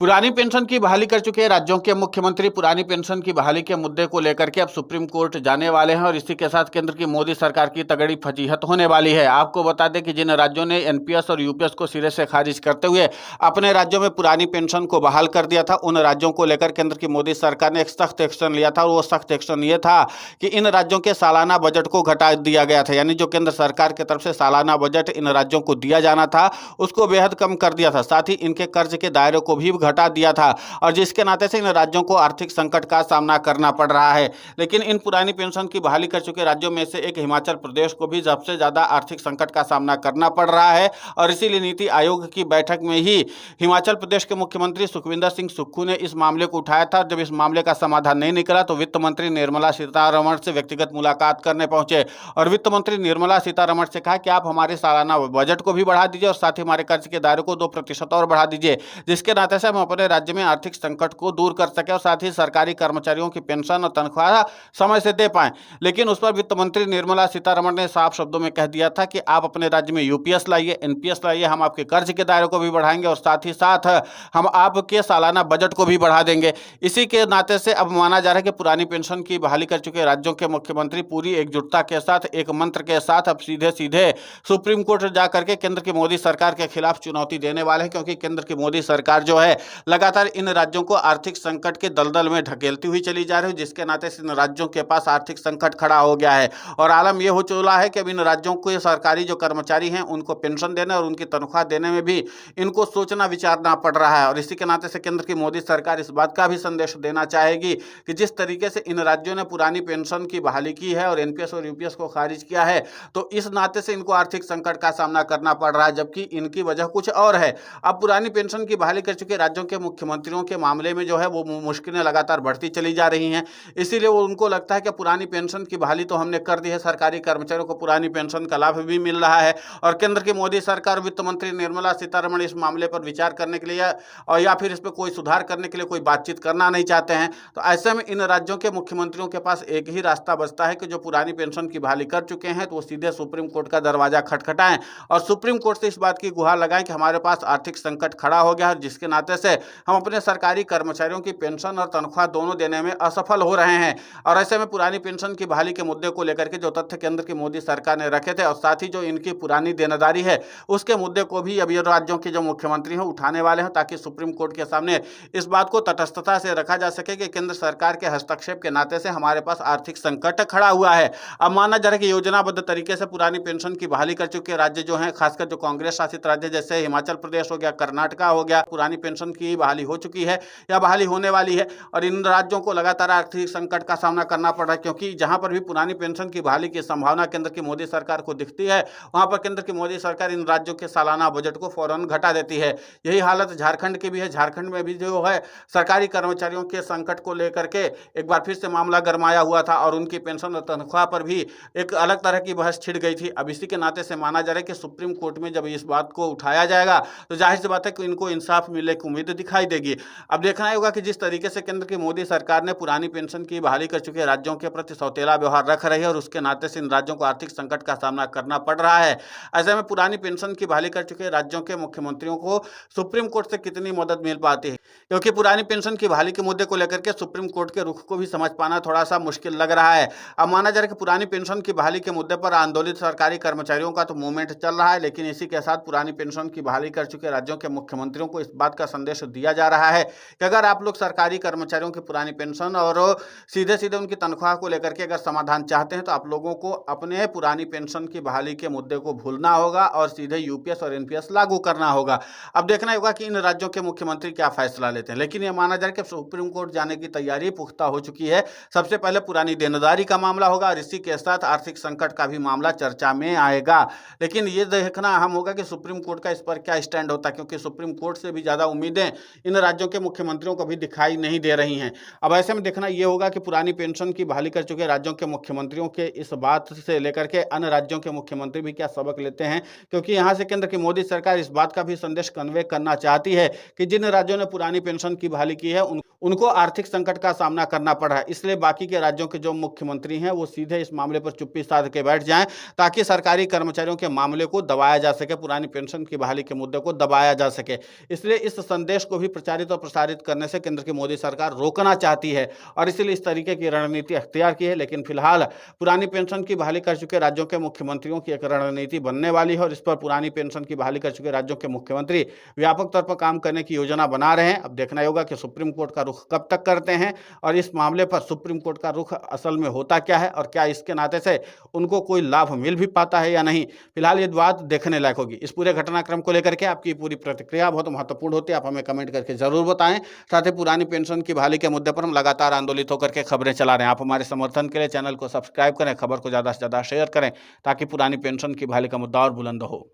पुरानी पेंशन की बहाली कर चुके राज्यों के मुख्यमंत्री पुरानी पेंशन की बहाली के मुद्दे को लेकर के अब सुप्रीम कोर्ट जाने वाले हैं और इसी के साथ केंद्र की मोदी सरकार की तगड़ी फजीहत होने वाली है। आपको बता दें कि जिन राज्यों ने एनपीएस और यूपीएस को सिरे से खारिज करते हुए अपने राज्यों में पुरानी पेंशन को बहाल कर दिया था, उन राज्यों को लेकर केंद्र की मोदी सरकार ने एक सख्त एक्शन लिया था और वो सख्त एक्शन ये था कि इन राज्यों के सालाना बजट को घटा दिया गया था। यानी जो केंद्र सरकार की तरफ से सालाना बजट इन राज्यों को दिया जाना था उसको बेहद कम कर दिया था। साथ ही इनके कर्ज के दायरे को भी घटा दिया था और जिसके नाते से इन राज्यों को आर्थिक संकट का सामना करना पड़ रहा है। लेकिन इन पुरानी पेंशन की बहाली कर चुके राज्यों में से एक हिमाचल प्रदेश को भी सबसे ज्यादा आर्थिक संकट का सामना करना पड़ रहा है और इसीलिए नीति आयोग की बैठक में ही हिमाचल प्रदेश के मुख्यमंत्री सुखविंदर सिंह सुक्खू ने इस मामले को उठाया था। जब इस मामले का समाधान नहीं निकला तो वित्त मंत्री निर्मला सीतारमण से व्यक्तिगत मुलाकात करने पहुंचे और वित्त मंत्री निर्मला सीतारमण से कहा कि आप हमारे सालाना बजट को भी बढ़ा दीजिए और साथ ही हमारे कर्ज के दायरे को 2% और बढ़ा दीजिए, जिसके नाते से हम अपने राज्य में आर्थिक संकट को दूर कर सके और साथ ही सरकारी कर्मचारियों की पेंशन और तनख्वाह समय से दे पाएं। लेकिन उस पर वित्त मंत्री निर्मला सीतारमण ने साफ शब्दों में कह दिया था कि आप अपने राज्य में यूपीएस लाइए, एनपीएस लाइए, हम आपके कर्ज के दायरे को भी बढ़ाएंगे और साथ ही साथ हम आपके सालाना बजट को भी बढ़ा देंगे। इसी के नाते से अब माना जा रहा है कि पुरानी पेंशन की बहाली कर चुके राज्यों के मुख्यमंत्री पूरी एकजुटता के साथ एक मंत्र के साथ अब सीधे सीधे सुप्रीम कोर्ट जाकर के केंद्र की मोदी सरकार के खिलाफ चुनौती देने वाले हैं, क्योंकि केंद्र की मोदी सरकार जो है लगातार इन राज्यों को आर्थिक संकट के दलदल में ढकेलती हुई चली जा रही है, जिसके नाते से इन राज्यों के पास आर्थिक संकट खड़ा हो गया है और आलम यह हो चुका है कि अब इन राज्यों को सरकारी जो कर्मचारी हैं उनको पेंशन देने और उनकी तनख्वाह देने में भी इनको सोचना विचारना पड़ रहा है। और इसी के नाते से केंद्र की मोदी सरकार इस बात का भी संदेश देना चाहेगी कि जिस तरीके से इन राज्यों ने पुरानी पेंशन की बहाली की है और एनपीएस और यूपीएस को खारिज किया है तो इस नाते से इनको आर्थिक संकट का सामना करना पड़ रहा है, जबकि इनकी वजह कुछ और है। अब पुरानी पेंशन की बहाली कर चुके राज्यों के मुख्यमंत्रियों के मामले में जो है वो मुश्किलें लगातार बढ़ती चली जा रही हैं। इसीलिए वो उनको लगता है कि पुरानी पेंशन की बहाली तो हमने कर दी है, सरकारी कर्मचारियों को पुरानी पेंशन का लाभ भी मिल रहा है और केंद्र की मोदी सरकार वित्त मंत्री निर्मला सीतारमण इस मामले पर विचार करने के लिए और या फिर इस पर कोई सुधार करने के लिए कोई बातचीत करना नहीं चाहते हैं। तो ऐसे में इन राज्यों के मुख्यमंत्रियों के पास एक ही रास्ता बचता है कि जो पुरानी पेंशन की बहाली कर चुके हैं तो वो सीधे सुप्रीम कोर्ट का दरवाजा खटखटाएं और सुप्रीम कोर्ट से इस बात की गुहार लगाएं कि हमारे पास आर्थिक संकट खड़ा हो गया है, जिसके नाते से हम अपने सरकारी कर्मचारियों की पेंशन और तनख्वाह दोनों देने में असफल हो रहे हैं। और ऐसे में पुरानी पेंशन की बहाली के मुद्दे को लेकर के जो तथ्य केंद्र की मोदी सरकार ने रखे थे और साथ ही जो इनकी पुरानी देनदारी है उसके मुद्दे को भी अब ये राज्यों के जो मुख्यमंत्री हैं उठाने वाले हैं, ताकि सुप्रीम कोर्ट के सामने इस बात को तटस्थता से रखा जा सके कि केंद्र सरकार के हस्तक्षेप के नाते से हमारे पास आर्थिक संकट खड़ा हुआ है। अब माना जा रहा है कि योजनाबद्ध तरीके से पुरानी पेंशन की बहाली कर चुके राज्य जो हैं, खासकर जो कांग्रेस शासित राज्य जैसे हिमाचल प्रदेश हो गया, कर्नाटका हो गया, पुरानी पेंशन की बहाली हो चुकी है या बहाली होने वाली है और इन राज्यों को लगातार आर्थिक संकट का सामना करना पड़ रहा है, क्योंकि जहां पर भी पुरानी पेंशन की बहाली की संभावना केंद्र की मोदी सरकार को दिखती है वहां पर केंद्र की मोदी सरकार इन राज्यों के सालाना बजट को फौरन घटा देती है। यही हालत झारखंड की भी है। झारखंड में भी जो है सरकारी कर्मचारियों के संकट को लेकर के एक बार फिर से मामला गरमाया हुआ था और उनकी पेंशन और तनख्वाह पर भी एक अलग तरह की बहस छिड़ गई थी। अब इसी के नाते से माना जा रहा है कि सुप्रीम कोर्ट में जब इस बात को उठाया जाएगा तो जाहिर सी बात है कि इनको इंसाफ मिलने की उम्मीद दिखाई देगी। अब देखना होगा कि जिस तरीके से केंद्र की मोदी सरकार ने पुरानी पेंशन की बहाली कर चुके राज्यों के प्रति सौतेला व्यवहार रख रही है और उसके नाते से इन राज्यों को आर्थिक संकट का सामना करना पड़ रहा है, ऐसे में पुरानी पेंशन की बहाली कर चुके राज्यों के मुख्यमंत्रियों को सुप्रीम कोर्ट से कितनी मदद मिल पाती है, क्योंकि पुरानी पेंशन की बहाली के मुद्दे को लेकर के सुप्रीम कोर्ट के रुख को भी समझ पाना थोड़ा सा मुश्किल लग रहा है। अब माना जा रहा है कि पुरानी पेंशन की बहाली के मुद्दे पर आंदोलित सरकारी कर्मचारियों का तो मूवमेंट चल रहा है, लेकिन इसी के साथ पुरानी पेंशन की बहाली कर चुके राज्यों के मुख्यमंत्रियों को इस बात का संदेश दिया जा रहा है कि अगर आप लोग सरकारी कर्मचारियों की पुरानी पेंशन और सीधे सीधे उनकी तनख्वाह को लेकर के अगर समाधान चाहते हैं तो आप लोगों को अपने पुरानी पेंशन की बहाली के मुद्दे को भूलना होगा और सीधे यूपीएस और एनपीएस लागू करना होगा। अब देखना होगा कि इन राज्यों के मुख्यमंत्री क्या फैसला लेते हैं, लेकिन यह माना जाए कि सुप्रीम कोर्ट जाने की तैयारी पुख्ता हो चुकी है। सबसे पहले पुरानी देनदारी का मामला होगा और इसी के साथ आर्थिक संकट का भी मामला चर्चा में आएगा। लेकिन ये देखना अहम होगा कि सुप्रीम कोर्ट का इस पर क्या स्टैंड होता है, क्योंकि सुप्रीम कोर्ट से भी ज्यादा उम्मीदें इन राज्यों के मुख्यमंत्रियों को भी दिखाई नहीं दे रही हैं। अब ऐसे में देखना यह होगा कि पुरानी पेंशन की बहाली कर चुके राज्यों के मुख्यमंत्रियों के इस बात से लेकर के अन्य राज्यों के मुख्यमंत्री भी क्या सबक लेते हैं, क्योंकि यहां से केंद्र की मोदी सरकार इस बात का भी संदेश कन्वे करना चाहती है कि जिन राज्यों ने पुरानी पेंशन की बहाली की है उनको आर्थिक संकट का सामना करना पड़ा है। इसलिए बाकी के राज्यों के जो मुख्यमंत्री हैं वो सीधे इस मामले पर चुप्पी साध के बैठ जाएं, ताकि सरकारी कर्मचारियों के मामले को दबाया जा सके, पुरानी पेंशन की बहाली के मुद्दे को दबाया जा सके। इसलिए इस संदेश संदेश को भी प्रचारित और प्रसारित करने से केंद्र की मोदी सरकार रोकना चाहती है और इसीलिए इस तरीके की रणनीति अख्तियार की है। लेकिन फिलहाल पुरानी पेंशन की बहाली कर चुके राज्यों के मुख्यमंत्रियों की एक रणनीति बनने वाली है और इस पर पुरानी पेंशन की बहाली कर चुके राज्यों के मुख्यमंत्री व्यापक तौर पर काम करने की योजना बना रहे हैं। अब देखना होगा कि सुप्रीम कोर्ट का रुख कब तक करते हैं और इस मामले पर सुप्रीम कोर्ट का रुख असल में होता क्या है और क्या इसके नाते से उनको कोई लाभ मिल भी पाता है या नहीं। फिलहाल ये बात देखने लायक होगी। इस पूरे घटनाक्रम को लेकर के आपकी पूरी प्रतिक्रिया बहुत महत्वपूर्ण होती है, आप हमें कमेंट करके जरूर बताएं। साथ ही पुरानी पेंशन की बहाली के मुद्दे पर हम लगातार आंदोलित होकर के खबरें चला रहे हैं। आप हमारे समर्थन के लिए चैनल को सब्सक्राइब करें, खबर को ज़्यादा से ज़्यादा शेयर करें ताकि पुरानी पेंशन की बहाली का मुद्दा और बुलंद हो।